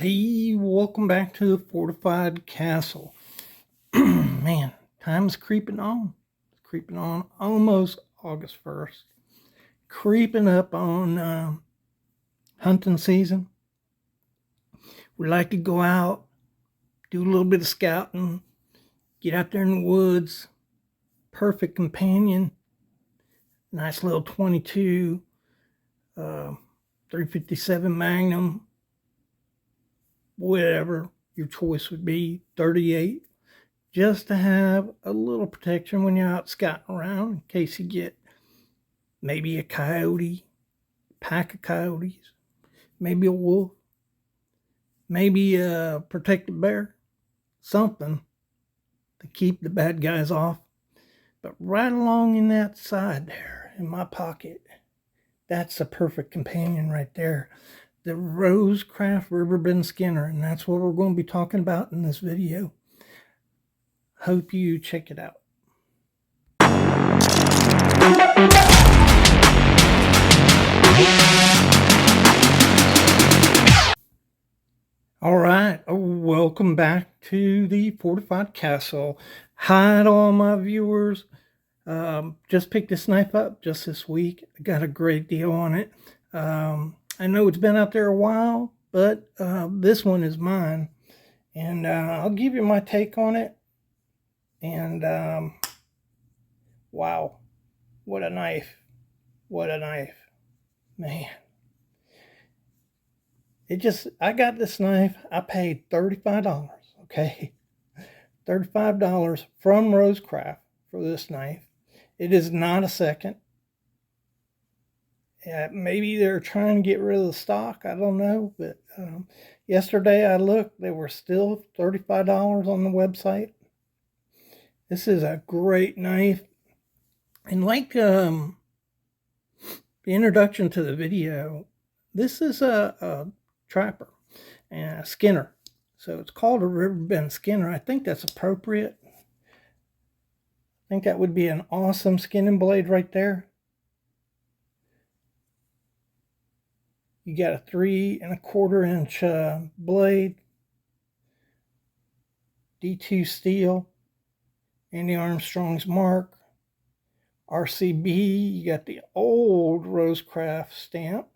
Hey, welcome back to the Fortified Castle. Man, time's creeping on. It's creeping on almost August 1st. Creeping up on hunting season. We like to go out, do a little bit of scouting, get out there in the woods. Perfect companion. Nice little 22, 357 Magnum, whatever your choice would be, 38. Just to have a little protection when you're out scouting around in case you get maybe a coyote, pack of coyotes, maybe a wolf, maybe a protected bear, something to keep the bad guys off. But right along in that side there in my pocket, that's a perfect companion right there. The Rosecraft Riverbend Skinner, and that's what we're going to be talking about in this video. Hope you check it out. All right, welcome back to the Fortified Castle. Hi to all my viewers. Just picked this knife up just this week. I got a great deal on it. I know it's been out there a while, but this one is mine. And I'll give you my take on it. And wow, what a knife. What a knife. Man. I got this knife. I paid $35, okay? $35 from Rosecraft for this knife. It is not a second. Maybe they're trying to get rid of the stock. I don't know. But yesterday I looked. They were still $35 on the website. This is a great knife. And like the introduction to the video, this is a trapper and a skinner. So it's called a Riverbend Skinner. I think that's appropriate. I think that would be an awesome skinning blade right there. You got a 3 1/4 inch blade, D2 steel, Andy Armstrong's mark, RCB. You got the old Rosecraft stamp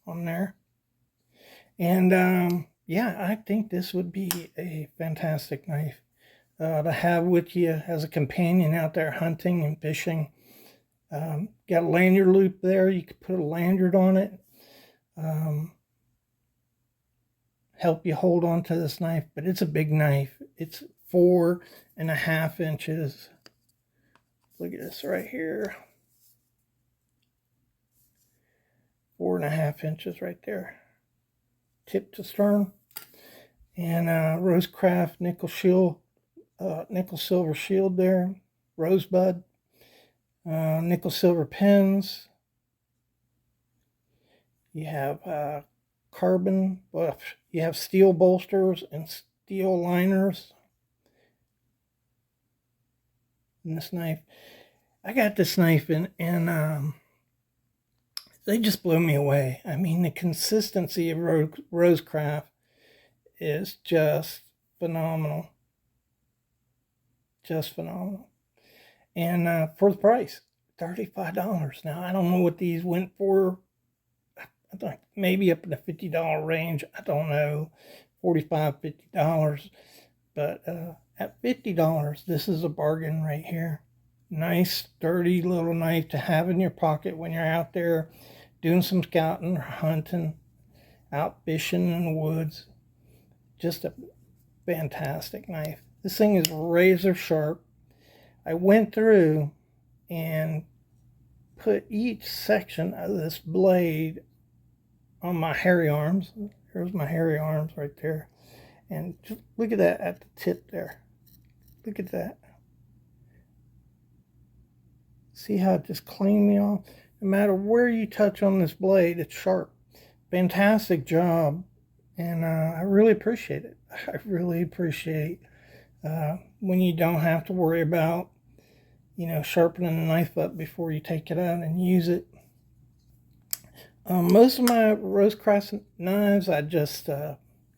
on there. And yeah, I think this would be a fantastic knife to have with you as a companion out there hunting and fishing. Got a lanyard loop there. You could put a lanyard on it. Help you hold on to this knife, but it's a big knife. It's 4 1/2 inches. Look at this right here. 4 1/2 inches right there. Tip to stern. And Rosecraft nickel silver shield there. Rosebud. Nickel silver pins. You have carbon, well, you have steel bolsters and steel liners in this knife. I got this knife and they just blew me away. I mean, the consistency of Rosecraft is just phenomenal. Just phenomenal. And for the price, $35. Now, I don't know what these went for. I think maybe up in the $50 range. I don't know, $45, $50. But at $50, this is a bargain right here. Nice, sturdy little knife to have in your pocket when you're out there doing some scouting or hunting, out fishing in the woods. Just a fantastic knife. This thing is razor sharp. I went through and put each section of this blade on my hairy arms. Here's my hairy arms right there. And just look at that at the tip there. Look at that. See how it just cleaned me off? No matter where you touch on this blade, it's sharp. Fantastic job. And I really appreciate it. I really appreciate when you don't have to worry about, sharpening the knife up before you take it out and use it. Most of my Rosecraft knives, I just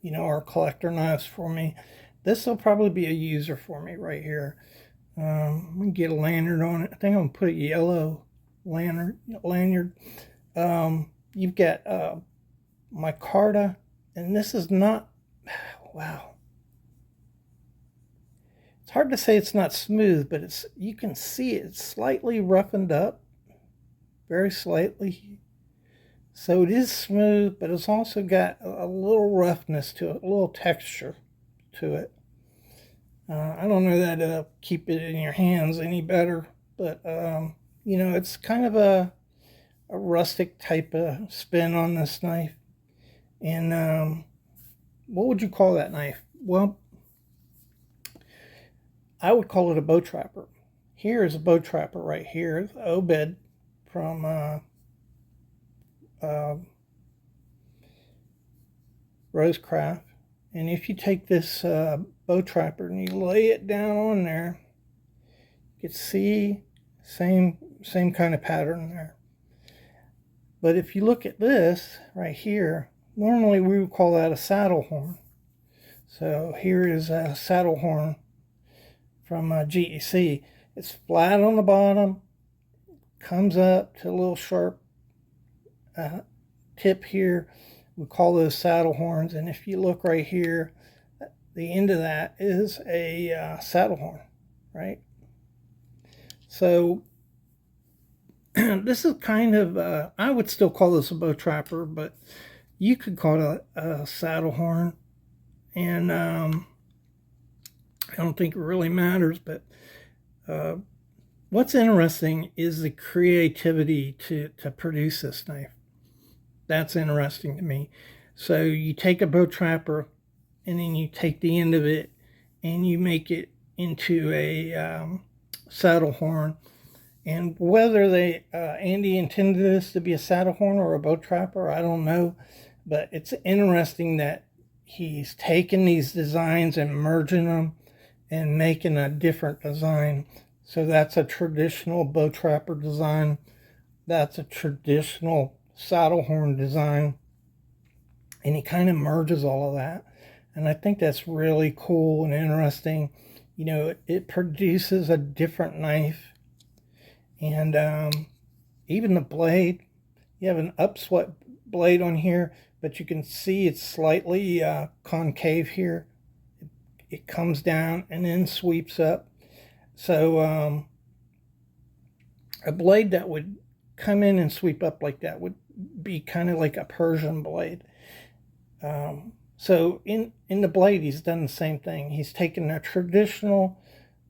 you know, are collector knives for me. This will probably be a user for me right here. I'm gonna get a lanyard on it. I think I'm gonna put a yellow lanyard. You've got micarta, and this is not, wow. It's hard to say it's not smooth, but it's, you can see it's slightly roughened up, very slightly. So it is smooth, but it's also got a little roughness to it, a little texture to it. I don't know that it'll keep it in your hands any better, but you know, it's kind of a rustic type of spin on this knife. And what would you call that knife? Well, I would call it a bow trapper. Here is a bow trapper right here, the Obed from Rosecraft. And if you take this bow trapper and you lay it down on there, you can see same kind of pattern there. But if you look at this right here, normally we would call that a saddle horn. So here is a saddle horn from GEC. It's flat on the bottom, comes up to a little sharp tip here. We call those saddle horns. And if you look right here, the end of that is a saddle horn, right? So this is kind of, I would still call this a bow trapper, but you could call it a saddle horn. And I don't think it really matters, but what's interesting is the creativity to produce this knife. That's interesting to me. So you take a bow trapper and then you take the end of it and you make it into a saddle horn. And whether Andy intended this to be a saddle horn or a bow trapper, I don't know. But it's interesting that he's taking these designs and merging them and making a different design. So that's a traditional bow trapper design. That's a traditional saddle horn design. And he kind of merges all of that. And I think that's really cool and interesting. You know, it produces a different knife. And even the blade, you have an upswept blade on here, but you can see it's slightly concave here. It comes down and then sweeps up. So a blade that would come in and sweep up like that would be kind of like a Persian blade. So in the blade, he's done the same thing. He's taken a traditional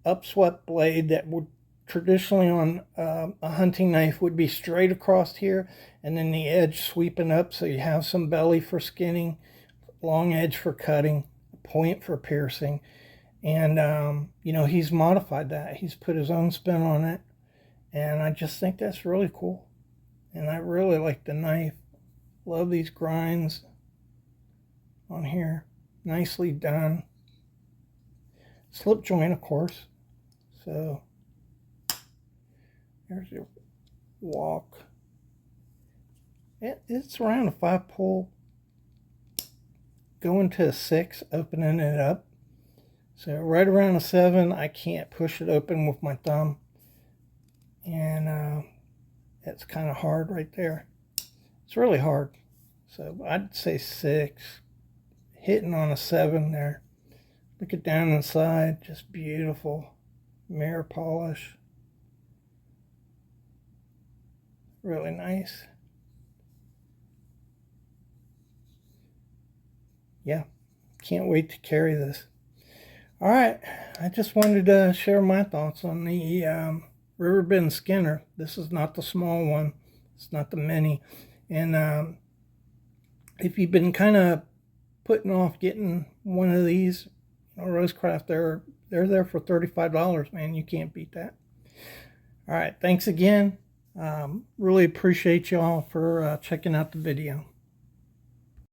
upswept blade that would traditionally on a hunting knife would be straight across here, and then the edge sweeping up, so you have some belly for skinning, long edge for cutting, a point for piercing. And you know, he's modified that. He's put his own spin on it, and I just think that's really cool. And I really like the knife. Love these grinds on here, nicely done. Slip joint, of course. So there's your walk. It's around a 5-pull, going to a 6, opening it up. So right around a 7, I can't push it open with my thumb. And it's kind of hard right there. It's really hard. So I'd say 6, hitting on a 7 there. Look it down inside, just beautiful. Mirror polish. Really nice. Yeah, can't wait to carry this. All right, I just wanted to share my thoughts on the Riverbend Skinner. This is not the small one. It's not the mini. And if you've been kind of putting off getting one of these, you know, Rosecraft, they're there for $35, man. You can't beat that. All right, thanks again. Really appreciate y'all for checking out the video.